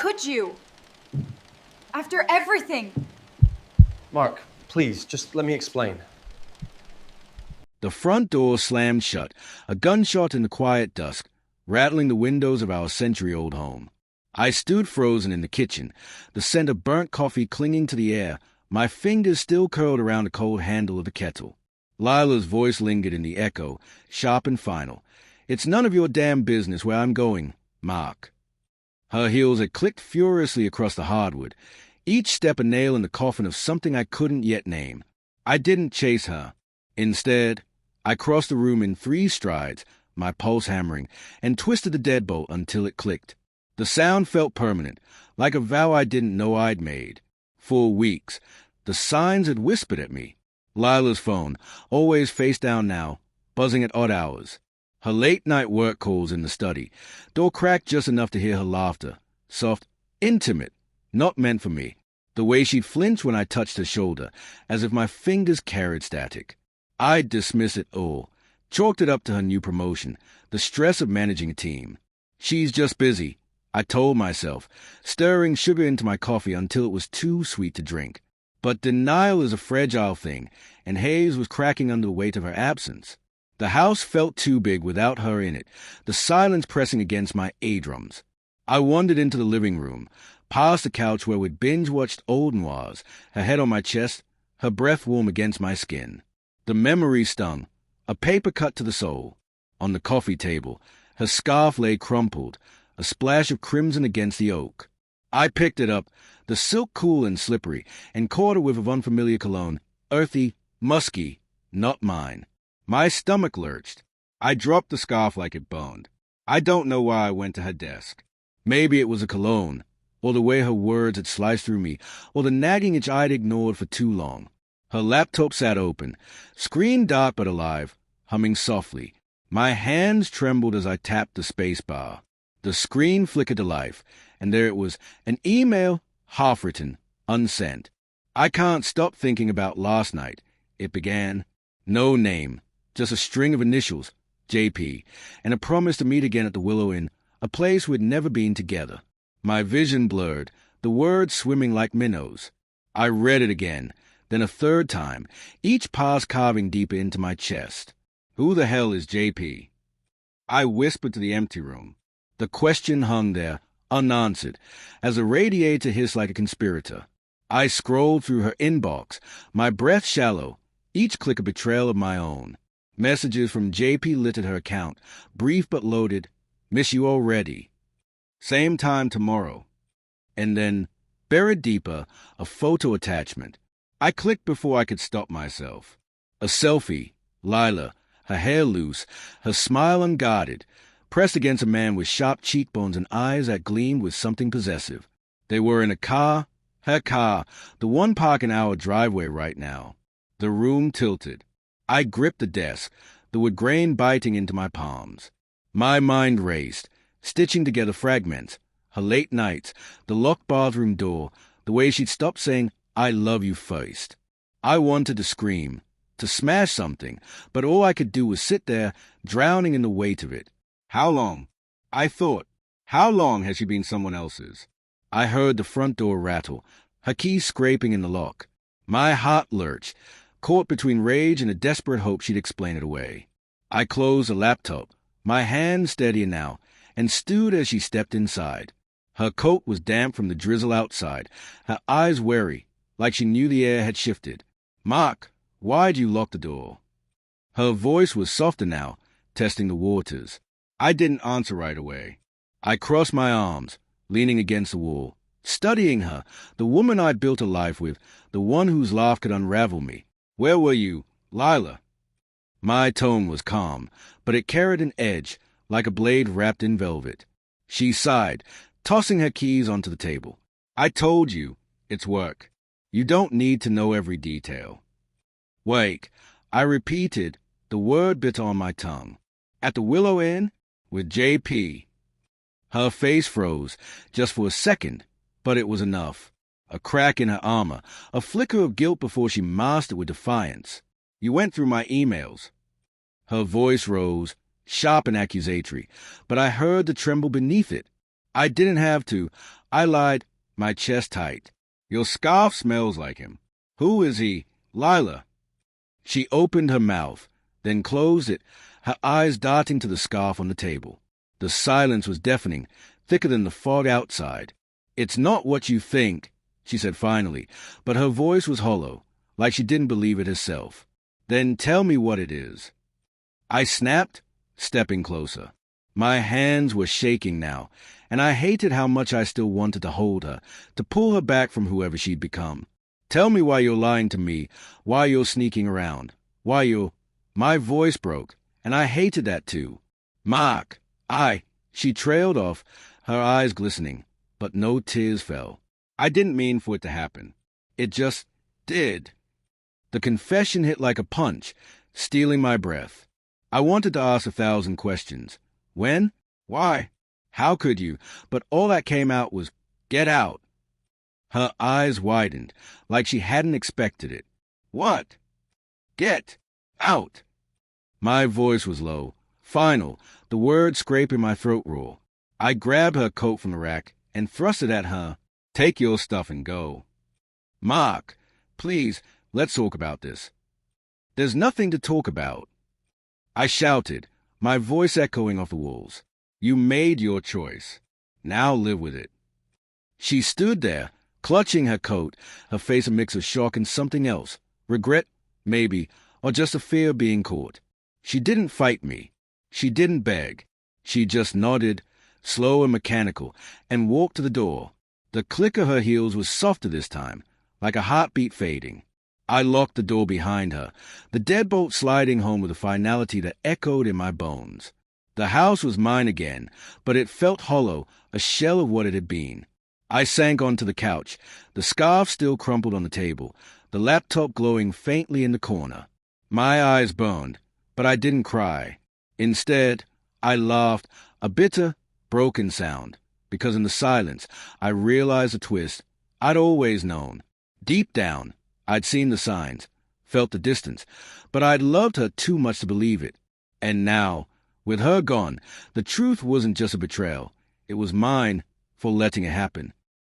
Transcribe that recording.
could you? After everything. Mark, please, just let me explain. The front door slammed shut, a gunshot in the quiet dusk, rattling the windows of our century-old home. I stood frozen in the kitchen, the scent of burnt coffee clinging to the air, my fingers still curled around the cold handle of the kettle. Lila's voice lingered in the echo, sharp and final. "It's none of your damn business where I'm going, Mark." Her heels had clicked furiously across the hardwood, each step a nail in the coffin of something I couldn't yet name. I didn't chase her. Instead, I crossed the room in 3 strides, my pulse hammering, and twisted the deadbolt until it clicked. The sound felt permanent, like a vow I didn't know I'd made. For weeks, the signs had whispered at me. Lila's phone, always face down now, buzzing at odd hours. Her late-night work calls in the study, door cracked just enough to hear her laughter. Soft, intimate, not meant for me. The way she'd flinch when I touched her shoulder, as if my fingers carried static. I'd dismiss it all, chalked it up to her new promotion, the stress of managing a team. She's just busy, I told myself, stirring sugar into my coffee until it was too sweet to drink. But denial is a fragile thing, and Hayes was cracking under the weight of her absence. The house felt too big without her in it, the silence pressing against my eardrums. I wandered into the living room, past the couch where we'd binge-watched old noirs, her head on my chest, her breath warm against my skin. The memory stung, a paper cut to the soul. On the coffee table, her scarf lay crumpled, a splash of crimson against the oak. I picked it up, the silk cool and slippery, and caught a whiff of unfamiliar cologne, earthy, musky, not mine. My stomach lurched. I dropped the scarf like it boned. I don't know why I went to her desk. Maybe it was a cologne, or the way her words had sliced through me, or the nagging itch I'd ignored for too long. Her laptop sat open, screen dark but alive, humming softly. My hands trembled as I tapped the space bar. The screen flickered to life, and there it was, an email, half-written, unsent. "I can't stop thinking about last night," it began. No name, just a string of initials, JP, and a promise to meet again at the Willow Inn, a place we'd never been together. My vision blurred, the words swimming like minnows. I read it again, then a third time, each pass carving deeper into my chest. Who the hell is JP? I whispered to the empty room. The question hung there, unanswered, as a radiator hissed like a conspirator. I scrolled through her inbox, my breath shallow, each click a betrayal of my own. Messages from JP littered her account, brief but loaded. "Miss you already. Same time tomorrow." And then, buried deeper, a photo attachment. I clicked before I could stop myself. A selfie, Lila, her hair loose, her smile unguarded, pressed against a man with sharp cheekbones and eyes that gleamed with something possessive. They were in a car, her car, the one parking our driveway right now. The room tilted. I gripped the desk, the wood grain biting into my palms. My mind raced, stitching together fragments, her late nights, the locked bathroom door, the way she'd stopped saying, "I love you" first. I wanted to scream, to smash something, but all I could do was sit there, drowning in the weight of it. How long? I thought, how long has she been someone else's? I heard the front door rattle, her key scraping in the lock. My heart lurched, caught between rage and a desperate hope she'd explain it away. I closed the laptop, my hand steadier now, and stewed as she stepped inside. Her coat was damp from the drizzle outside, her eyes wary, like she knew the air had shifted. "Mark, why'd you lock the door?" Her voice was softer now, testing the waters. I didn't answer right away. I crossed my arms, leaning against the wall, studying her, the woman I'd built a life with, the one whose laugh could unravel me. "Where were you, Lila?" My tone was calm, but it carried an edge, like a blade wrapped in velvet. She sighed, tossing her keys onto the table. "I told you, it's work. You don't need to know every detail." "Wake," I repeated, the word bitter on my tongue. "At the Willow Inn? With JP. Her face froze, just for a second, but it was enough. A crack in her armor, a flicker of guilt before she masked it with defiance. "You went through my emails." Her voice rose, sharp and accusatory, but I heard the tremble beneath it. I didn't have to. I lied, my chest tight. Your scarf smells like him. Who is he? Lila. She opened her mouth, then closed it, her eyes darting to the scarf on the table. The silence was deafening, thicker than the fog outside. It's not what you think, she said finally, but her voice was hollow, like she didn't believe it herself. Then tell me what it is. I snapped, stepping closer. My hands were shaking now, and I hated how much I still wanted to hold her, to pull her back from whoever she'd become. Tell me why you're lying to me, why you're sneaking around, why you're... My voice broke, and I hated that too. Mark, She trailed off, her eyes glistening, but no tears fell. I didn't mean for it to happen. It just did. The confession hit like a punch, stealing my breath. I wanted to ask 1,000 questions. When? Why? How could you? But all that came out was, get out. Her eyes widened, like she hadn't expected it. What? Get out. My voice was low, final, the words scraping my throat raw. I grabbed her coat from the rack and thrust it at her. Take your stuff and go. Mark, please, let's talk about this. There's nothing to talk about. I shouted, my voice echoing off the walls. You made your choice. Now live with it. She stood there, clutching her coat, her face a mix of shock and something else. Regret, maybe, or just a fear of being caught. She didn't fight me. She didn't beg. She just nodded, slow and mechanical, and walked to the door. The click of her heels was softer this time, like a heartbeat fading. I locked the door behind her, the deadbolt sliding home with a finality that echoed in my bones. The house was mine again, but it felt hollow, a shell of what it had been. I sank onto the couch, the scarf still crumpled on the table, the laptop glowing faintly in the corner. My eyes burned, but I didn't cry. Instead, I laughed, a bitter, broken sound, because in the silence, I realized a twist I'd always known. Deep down, I'd seen the signs, felt the distance, but I'd loved her too much to believe it. And now, with her gone, the truth wasn't just a betrayal. It was mine for letting it happen.